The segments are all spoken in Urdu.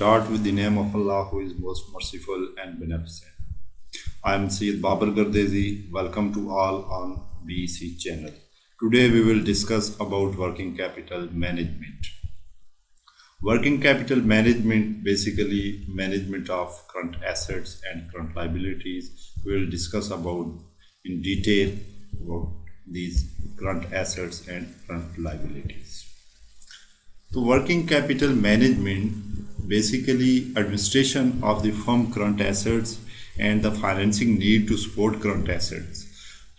start with the name of Allah who is most merciful and beneficent. I am Syed Babar Gardezi. Welcome to all on BEC channel. Today we will discuss about working capital management. Working capital management, basically management of current assets and current liabilities. We will discuss about in detail about these current assets and current liabilities. So working capital management, basically administration of the firm current assets and the financing need to support current assets.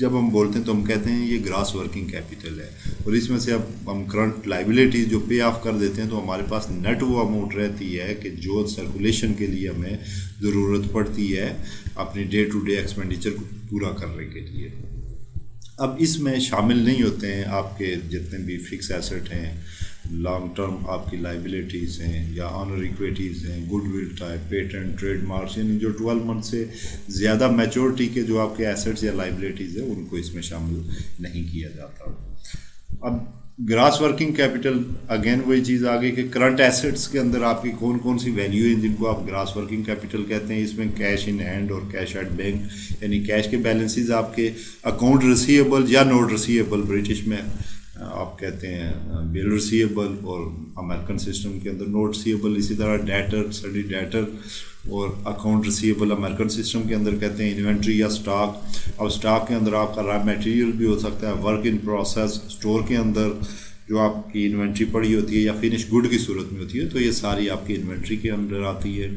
جب ہم بولتے ہیں تو ہم کہتے ہیں یہ گراس ورکنگ کیپٹل ہے، اور اس میں سے اب ہم کرنٹ لائبلٹیز جو پے آف کر دیتے ہیں تو ہمارے پاس نیٹ وہ اماؤنٹ رہتی ہے کہ جو سرکولیشن کے لیے ہمیں ضرورت پڑتی ہے اپنی ڈے ٹو ڈے ایکسپینڈیچر کو پورا کرنے کے لیے۔ اب اس میں شامل نہیں ہوتے ہیں آپ کے جتنے بھی فکس ایسٹ ہیں، لانگ ٹرم آپ کی لائبلٹیز ہیں یا آنر ایکویٹیز ہیں، goodwill type, patent, trade marks, یعنی جو 12 منتھ سے زیادہ میچورٹی کے جو آپ کے ایسٹس یا لائبلٹیز ہیں ان کو اس میں شامل نہیں کیا جاتا۔ اب گراس ورکنگ کیپٹل اگین وہی چیز آ گئی کہ کرنٹ ایسٹس کے اندر آپ کی کون کون سی ویلیو ہیں جن کو آپ گراس ورکنگ کیپٹل کہتے ہیں۔ اس میں کیش ان ہینڈ اور کیش ایٹ بینک، یعنی کیش کے بیلنسز آپ کے اکاؤنٹ ریسیویبل یا نوٹ ریسیویبل، برٹش میں آپ کہتے ہیں بل ریسیویبل، اور امریکن سسٹم کے اندر نوٹ ریسیویبل، اسی طرح ڈیٹر، سٹڈی ڈیٹر اور اکاؤنٹ ریسیویبل امریکن سسٹم کے اندر کہتے ہیں انوینٹری یا اسٹاک۔ اب اسٹاک کے اندر آپ کا را میٹیریل بھی ہو سکتا ہے، ورک ان پروسیس، اسٹور کے اندر جو آپ کی انوینٹری پڑی ہوتی ہے یا فنش گڈ کی صورت میں ہوتی ہے، تو یہ ساری آپ کی انوینٹری کے اندر آتی ہے۔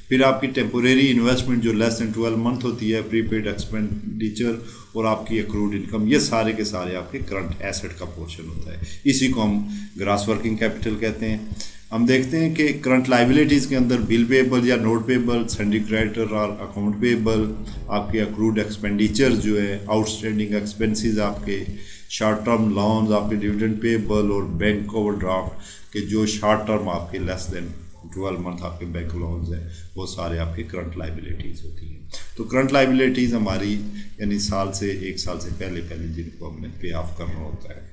پھر آپ کی ٹیمپوریری انویسٹمنٹ جو لیس دین 12 منتھ ہوتی ہے، پری پیڈ ایکسپینڈیچر اور آپ کی ایکروڈ انکم، یہ سارے کے سارے آپ کے کرنٹ ایسٹ کا پورشن ہوتا ہے، اسی کو ہم گراس ورکنگ کیپٹل کہتے ہیں۔ ہم دیکھتے ہیں کہ کرنٹ لائبلٹیز کے اندر بل پیبل یا نوٹ پیبل، سنڈی کریڈیٹر اور اکاؤنٹ پیبل، آپ کے اکروڈ ایکسپینڈیچر جو ہے، آؤٹ اسٹینڈنگ ایکسپینسز آپ کے، شارٹ ٹرم لونز آپ کے، ڈیویڈنڈ پیبل اور بینک اوور ڈرافٹ کے جو شارٹ ٹرم آپ کے لیس دین 12 منتھ آپ کے بینک لونز ہیں، وہ سارے آپ کے کرنٹ لائبلٹیز ہوتی ہیں۔ تو کرنٹ لائبلٹیز ہماری یعنی سال سے 1 سال سے پہلے جن کو ہم نے پے آف کرنا ہوتا ہے۔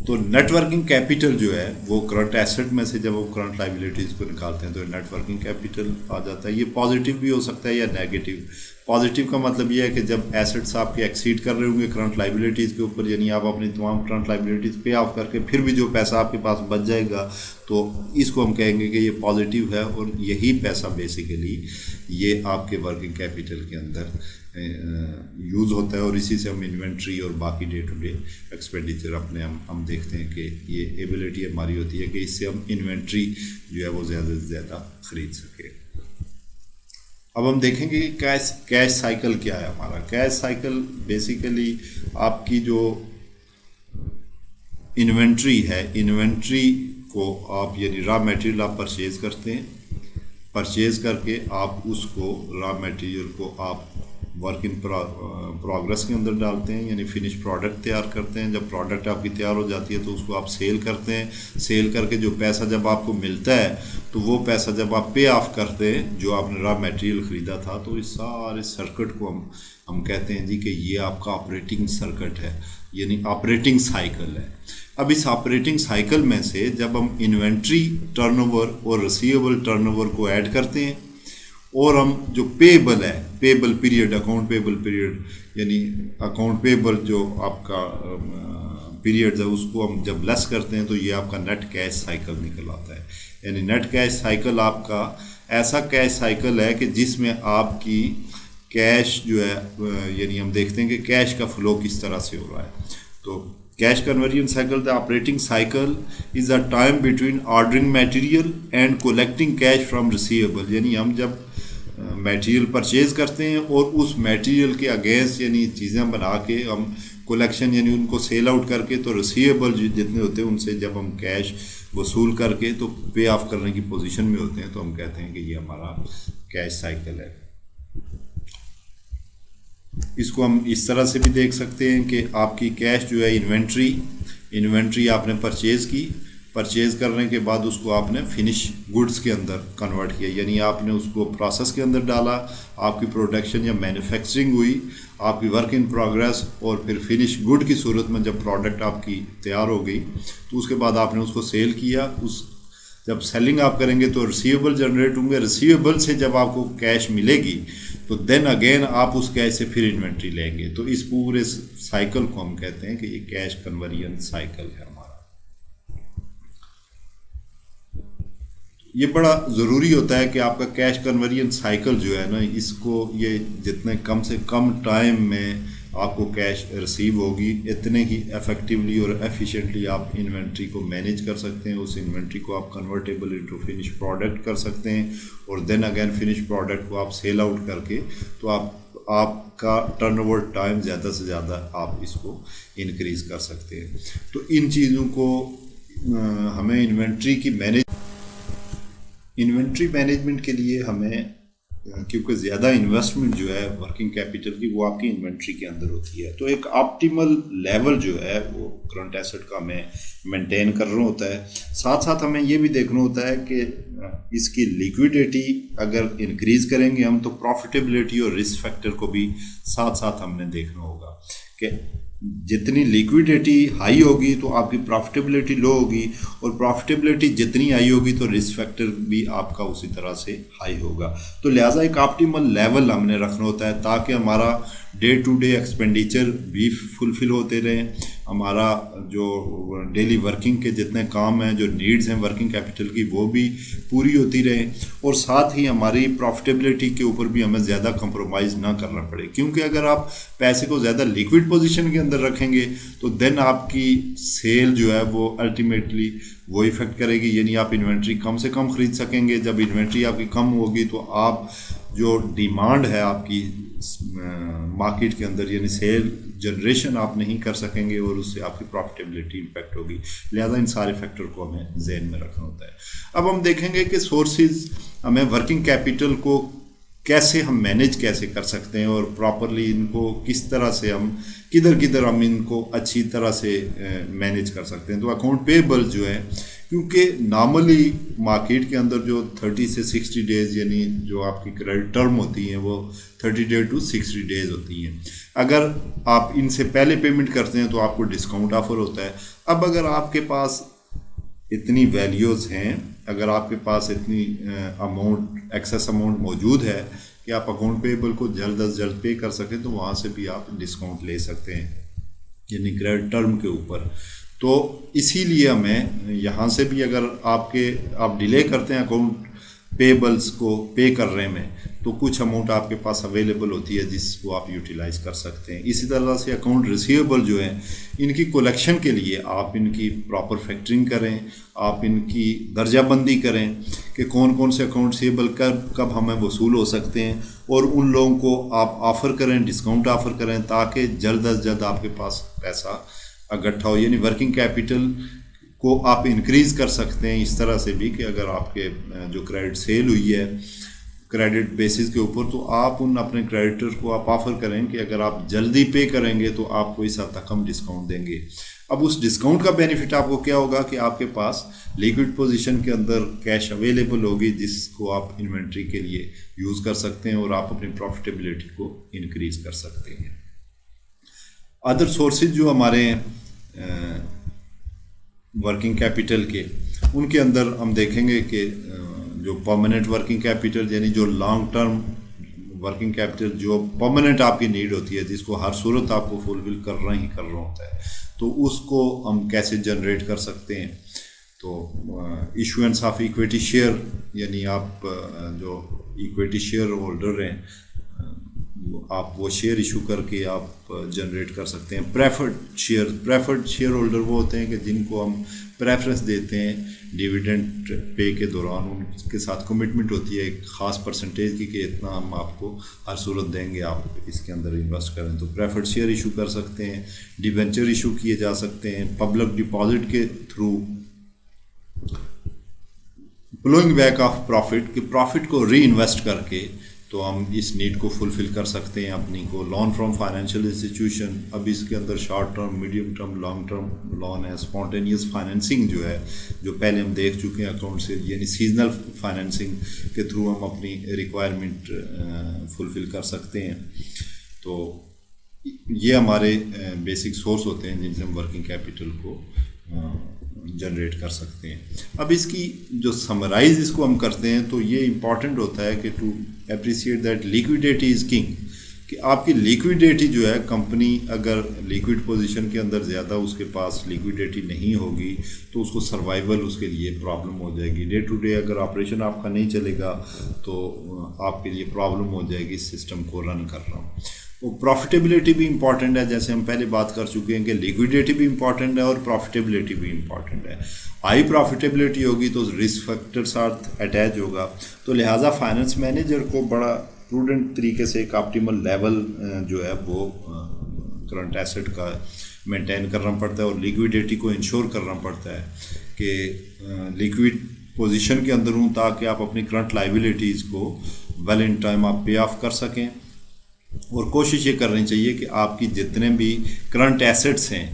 تو نیٹ ورکنگ کیپٹل جو ہے وہ کرنٹ ایسٹ میں سے جب وہ کرنٹ لائبلٹیز کو نکالتے ہیں تو نیٹ ورکنگ کیپٹل آ جاتا ہے۔ یہ پازیٹیو بھی ہو سکتا ہے یا نیگیٹو۔ پازیٹیو کا مطلب یہ ہے کہ جب ایسٹس آپ کے ایکسیڈ کر رہے ہوں گے کرنٹ لائبلٹیز کے اوپر، یعنی آپ اپنی تمام کرنٹ لائبلٹیز پے آف کر کے پھر بھی جو پیسہ آپ کے پاس بچ جائے گا تو اس کو ہم کہیں گے کہ یہ پازیٹیو ہے، اور یہی پیسہ بیسیکلی یہ آپ کے ورکنگ کیپٹل کے اندر یوز ہوتا ہے، اور اسی سے ہم انوینٹری اور باقی ڈے ٹو ڈے ایکسپینڈیچر اپنے ہم دیکھتے ہیں کہ یہ ایبلٹی ہماری ہوتی ہے کہ اس سے ہم انوینٹری جو ہے وہ زیادہ سے زیادہ خرید سکیں۔ اب ہم دیکھیں گے کہ کیش سائیکل کیا ہے ہمارا۔ کیش سائیکل بیسیکلی آپ کی جو انوینٹری ہے، انوینٹری کو آپ یعنی را میٹیریل آپ پرچیز کرتے ہیں، پرچیز کر کے آپ اس کو را میٹیریل کو آپ ورک ان پروگرس کے اندر ڈالتے ہیں، یعنی فنش پروڈکٹ تیار کرتے ہیں۔ جب پروڈکٹ آپ کی تیار ہو جاتی ہے تو اس کو آپ سیل کرتے ہیں، سیل کر کے جو پیسہ جب آپ کو ملتا ہے تو وہ پیسہ جب آپ پے آف کرتے ہیں جو آپ نے را میٹیریل خریدا تھا، تو اس سارے سرکٹ کو ہم کہتے ہیں جی کہ یہ آپ کا آپریٹنگ سرکٹ ہے، یعنی آپریٹنگ سائیکل ہے۔ اب اس آپریٹنگ سائیکل میں سے جب ہم انوینٹری ٹرن اوور اور ریسیویبل ٹرن اوور کو ایڈ کرتے ہیں، اور ہم جو پیبل ہے، payable period, account payable period, یعنی اکاؤنٹ پیبل جو آپ کا پیریڈ ہے اس کو ہم جب لیس کرتے ہیں تو یہ آپ کا نیٹ کیش سائیکل نکل آتا ہے۔ یعنی نیٹ کیش سائیکل آپ کا ایسا کیش سائیکل ہے کہ جس میں آپ کی کیش جو ہے یعنی ہم دیکھتے ہیں کہ کیش کا فلو کس طرح سے ہو رہا ہے۔ تو cash conversion cycle, the operating cycle is a time between ordering material and collecting cash from receivable, یعنی ہم جب میٹیریل پرچیز کرتے ہیں اور اس میٹیریل کے اگینسٹ یعنی چیزیں بنا کے ہم کولیکشن یعنی ان کو سیل آؤٹ کر کے تو ریسیویبل جتنے ہوتے ہیں ان سے جب ہم کیش وصول کر کے تو پے آف کرنے کی پوزیشن میں ہوتے ہیں، تو ہم کہتے ہیں کہ یہ ہمارا کیش سائیکل ہے۔ اس کو ہم اس طرح سے بھی دیکھ سکتے ہیں کہ آپ کی کیش جو ہے انوینٹری آپ نے پرچیز کرنے کے بعد اس کو آپ نے فنش گڈس کے اندر کنورٹ کیا، یعنی آپ نے اس کو پروسیس کے اندر ڈالا، آپ کی پروڈکشن یا مینوفیکچرنگ ہوئی، آپ کی ورک ان پروگریس، اور پھر فنش گڈ کی صورت میں جب پروڈکٹ آپ کی تیار ہو گئی تو اس کے بعد آپ نے اس کو سیل کیا۔ جب سیلنگ آپ کریں گے تو ریسیویبل جنریٹ ہوں گے، ریسیویبل سے جب آپ کو کیش ملے گی تو دین اگین آپ اس کیش سے پھر انوینٹری لیں گے۔ تو اس پورے سائیکل کو ہم کہتے ہیں کہ یہ کیش کنورژن سائیکل ہے ہمارا۔ یہ بڑا ضروری ہوتا ہے کہ آپ کا کیش کنورژن سائیکل جو ہے نا، اس کو یہ جتنے کم سے کم ٹائم میں آپ کو کیش ریسیو ہوگی اتنے ہی ایفیکٹیولی اور ایفیشینٹلی آپ انوینٹری کو مینیج کر سکتے ہیں۔ اس انوینٹری کو آپ کنورٹیبل انٹو فنش پروڈکٹ کر سکتے ہیں، اور دین اگین فنش پروڈکٹ کو آپ سیل آؤٹ کر کے تو آپ آپ کا ٹرن اوور ٹائم زیادہ سے زیادہ آپ اس کو انکریز کر سکتے ہیں. تو ان چیزوں کو ہمیں انوینٹری مینجمنٹ کے لیے ہمیں، کیونکہ زیادہ انویسٹمنٹ جو ہے ورکنگ کیپٹل کی وہ آپ کی انوینٹری کے اندر ہوتی ہے، تو ایک آپٹیمل لیول جو ہے وہ کرنٹ ایسٹ کا ہمیں مینٹین کرنا ہوتا ہے. ساتھ ساتھ ہمیں یہ بھی دیکھنا ہوتا ہے کہ اس کی لیکویڈیٹی اگر انکریز کریں گے ہم، تو پروفیٹیبلٹی اور رسک فیکٹر کو بھی ساتھ ساتھ ہم نے دیکھنا ہوگا کہ جتنی لیکویڈیٹی ہائی ہوگی تو آپ کی پروفیٹیبلٹی لو ہوگی، اور پروفیٹیبلٹی جتنی ہائی ہوگی تو رسک فیکٹر بھی آپ کا اسی طرح سے ہائی ہوگا. تو لہٰذا ایک آپٹیمل لیول ہم نے رکھنا ہوتا ہے تاکہ ہمارا ڈے ٹو ڈے ایکسپینڈیچر بھی فلفل ہوتے رہیں، ہمارا جو ڈیلی ورکنگ کے جتنے کام ہیں، جو نیڈز ہیں ورکنگ کیپٹل کی، وہ بھی پوری ہوتی رہیں، اور ساتھ ہی ہماری پروفیٹیبلٹی کے اوپر بھی ہمیں زیادہ کمپرومائز نہ کرنا پڑے. کیونکہ اگر آپ پیسے کو زیادہ لیکوڈ پوزیشن کے اندر رکھیں گے تو دین آپ کی سیل جو ہے وہ الٹیمیٹلی وہ افیکٹ کرے گی، یعنی آپ انوینٹری کم سے کم خرید سکیں گے. جب انوینٹری آپ کی کم ہوگی تو آپ جو ڈیمانڈ ہے آپ کی مارکیٹ کے اندر، یعنی سیل جنریشن آپ نہیں کر سکیں گے، اور اس سے آپ کی پروفیٹیبلٹی امپیکٹ ہوگی. لہذا ان سارے فیکٹر کو ہمیں ذہن میں رکھنا ہوتا ہے. اب ہم دیکھیں گے کہ سورسز ہمیں ورکنگ کیپٹل کو کیسے ہم مینیج کیسے کر سکتے ہیں، اور پراپرلی ان کو کس طرح سے ہم کدھر ہم ان کو اچھی طرح سے مینیج کر سکتے ہیں. تو اکاؤنٹ پیبل جو ہے، کیونکہ نارملی مارکیٹ کے اندر جو 30 سے 60 ڈیز یعنی جو آپ کی کریڈٹ ٹرم ہوتی ہیں وہ 30 ڈے ٹو 60 ڈیز ہوتی ہیں. اگر آپ ان سے پہلے پیمنٹ کرتے ہیں تو آپ کو ڈسکاؤنٹ آفر ہوتا ہے. اب اگر آپ کے پاس اتنی ویلیوز ہیں، اگر آپ کے پاس اتنی اماؤنٹ ایکسیس اماؤنٹ موجود ہے کہ آپ اکاؤنٹ پیبل کو جلد از جلد پے کر سکیں، تو وہاں سے بھی آپ ڈسکاؤنٹ لے سکتے ہیں، یعنی کریڈٹ ٹرم کے اوپر. تو اسی لیے ہمیں یہاں سے بھی اگر آپ ڈیلے کرتے ہیں اکاؤنٹ پیبلز کو پے کرنے میں، تو کچھ اماؤنٹ آپ کے پاس اویلیبل ہوتی ہے جس کو آپ یوٹیلائز کر سکتے ہیں. اسی طرح سے اکاؤنٹ ریسیویبل جو ہیں، ان کی کلیکشن کے لیے آپ ان کی پراپر فیکٹرنگ کریں، آپ ان کی درجہ بندی کریں کہ کون سے اکاؤنٹ ریسیویبل کب ہمیں وصول ہو سکتے ہیں، اور ان لوگوں کو آپ آفر کریں، ڈسکاؤنٹ آفر کریں، تاکہ جلد از جلد آپ کے پاس پیسہ اکٹھا ہو. یعنی ورکنگ کیپٹل کو آپ انکریز کر سکتے ہیں اس طرح سے بھی کہ اگر آپ کے جو کریڈٹ سیل ہوئی ہے کریڈٹ بیسس کے اوپر، تو آپ ان اپنے کریڈیٹر کو آپ آفر کریں کہ اگر آپ جلدی پے کریں گے تو آپ کو اس حد تک ہم ڈسکاؤنٹ دیں گے. اب اس ڈسکاؤنٹ کا بینیفٹ آپ کو کیا ہوگا کہ آپ کے پاس لیکوڈ پوزیشن کے اندر کیش اویلیبل ہوگی، جس کو آپ انوینٹری کے لیے یوز کر سکتے ہیں، اور آپ اپنی پروفیٹیبلٹی کو انکریز کر سکتے ہیں. ادر سورسز جو ہمارے ورکنگ کیپٹل کے، ان کے اندر ہم دیکھیں گے کہ جو پرماننٹ ورکنگ کیپٹل، یعنی جو لانگ ٹرم ورکنگ کیپٹل جو پرماننٹ آپ کی نیڈ ہوتی ہے، جس کو ہر صورت آپ کو فلفل کرنا ہوتا ہے، تو اس کو ہم کیسے جنریٹ کر سکتے ہیں. تو ایشوئنس آف ایکویٹی شیئر، یعنی آپ جو ایکویٹی شیئر ہولڈر ہیں، آپ وہ شیئر ایشو کر کے آپ جنریٹ کر سکتے ہیں. پریفرڈ شیئر ہولڈر وہ ہوتے ہیں کہ جن کو ہم پریفرنس دیتے ہیں ڈیویڈنڈ پے کے دوران، ان کے ساتھ کمٹمنٹ ہوتی ہے ایک خاص پرسنٹیج کی کہ اتنا ہم آپ کو ہر صورت دیں گے، آپ اس کے اندر انویسٹ کریں. تو پریفرڈ شیئر ایشو کر سکتے ہیں، ڈیبینچر ایشو کیے جا سکتے ہیں، پبلک ڈپازٹ کے through ploughing back of profit, کہ پروفٹ کو ری انویسٹ کر کے تو ہم اس نیڈ کو فلفل کر سکتے ہیں اپنی کو. لون فرام فائنینشیل انسٹیٹیوشن، اب اس کے اندر short term, medium term, long term loan ہے. اسپونٹینیس فائنینسنگ جو ہے، جو پہلے ہم دیکھ چکے ہیں اکاؤنٹ سے، یعنی سیزنل فائنینسنگ کے تھرو ہم اپنی ریکوائرمنٹ فلفل کر سکتے ہیں. تو یہ ہمارے بیسک سورس ہوتے ہیں جن سے ہم ورکنگ کیپٹل کو جنریٹ کر سکتے ہیں. اب اس کی جو سمرائز اس کو ہم کرتے ہیں تو یہ امپورٹنٹ ہوتا ہے کہ to appreciate that liquidity is king, کہ آپ کی لیکویڈیٹی جو ہے، کمپنی اگر لیکوڈ پوزیشن کے اندر زیادہ اس کے پاس لیکویڈیٹی نہیں ہوگی تو اس کو سروائیول اس کے لیے پرابلم ہو جائے گی. ڈے ٹو ڈے اگر آپریشن آپ کا نہیں چلے گا تو آپ کے لیے پرابلم ہو جائے گی اس سسٹم کو رن کرنا. وہ پروفیٹیبلٹی بھی امپورٹنٹ ہے، جیسے ہم پہلے بات کر چکے ہیں کہ لیکویڈیٹی بھی امپورٹنٹ ہے اور پروفیٹیبلٹی بھی امپورٹنٹ ہے. ہائی پروفیٹیبلٹی ہوگی تو رسک فیکٹر ساتھ اٹیچ ہوگا، تو لہٰذا فائنینس مینیجر کو بڑا پروڈنٹ طریقے سے ایک آپٹیمل لیول جو ہے وہ کرنٹ ایسٹ کا مینٹین کرنا پڑتا ہے اور لیکویڈیٹی کو انشور کرنا پڑتا ہے کہ لیکوڈ پوزیشن کے اندر ہوں تاکہ آپ اپنی کرنٹ لائبلٹیز کو ویل ان ٹائم آپ پے آف کر سکیں. اور کوشش یہ کرنی چاہیے کہ آپ کی جتنے بھی کرنٹ ایسٹس ہیں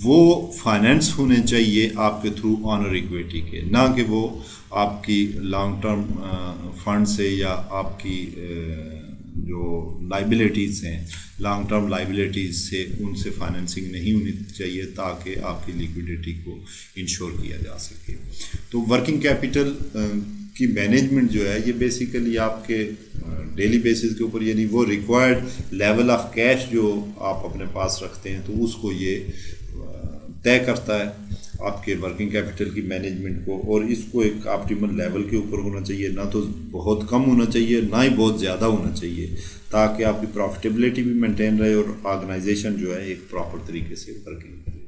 وہ فائنینس ہونے چاہیے آپ کے تھرو آنر ایکویٹی کے، نہ کہ وہ آپ کی لانگ ٹرم فنڈ سے یا آپ کی جو لائبلٹیز ہیں لانگ ٹرم لائبلٹیز سے ان سے فائنینسنگ نہیں ہونی چاہیے تاکہ آپ کی لیکوڈیٹی کو انشور کیا جا سکے. تو ورکنگ کیپٹل کی مینجمنٹ جو ہے یہ بیسیکلی آپ کے ڈیلی بیسس کے اوپر، یعنی وہ ریکوائرڈ لیول آف کیش جو آپ اپنے پاس رکھتے ہیں تو اس کو یہ طے کرتا ہے آپ کے ورکنگ کیپٹل کی مینجمنٹ کو. اور اس کو ایک آپٹیمل لیول کے اوپر ہونا چاہیے، نہ تو بہت کم ہونا چاہیے نہ ہی بہت زیادہ ہونا چاہیے تاکہ آپ کی پروفٹیبلٹی بھی مینٹین رہے اور آرگنائزیشن جو ہے ایک پراپر طریقے سے ورکنگ کرے.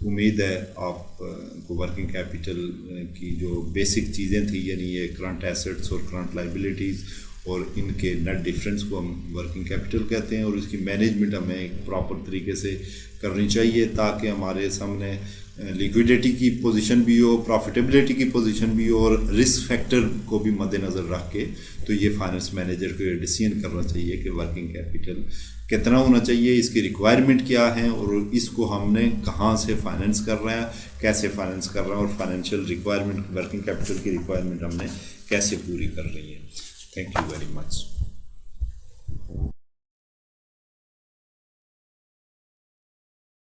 امید ہے آپ کو ورکنگ کیپٹل کی جو بیسک چیزیں تھیں، یعنی یہ کرنٹ ایسٹس اور کرنٹ لائبلٹیز اور ان کے نیٹ ڈفرینس کو ہم ورکنگ کیپٹل کہتے ہیں، اور اس کی مینجمنٹ ہمیں ایک پراپر طریقے سے کرنی چاہیے تاکہ ہمارے سامنے لیکوڈیٹی کی پوزیشن بھی ہو، پروفٹیبلٹی کی پوزیشن بھی ہو، اور رسک فیکٹر کو بھی مد نظر رکھ کے تو یہ فائنینس مینیجر کو یہ ڈیسیژن کرنا چاہیے کہ ورکنگ کیپٹل کتنا ہونا چاہیے، اس کی ریکوائرمنٹ کیا ہے، اور اس کو ہم نے کہاں سے فائنینس کر رہے ہیں، کیسے فائنینس کر رہے ہیں، اور فائنینشیل ریکوائرمنٹ ورکنگ کیپٹل کی ریکوائرمنٹ ہم نے کیسے پوری کر رہی ہے. Thank you very much.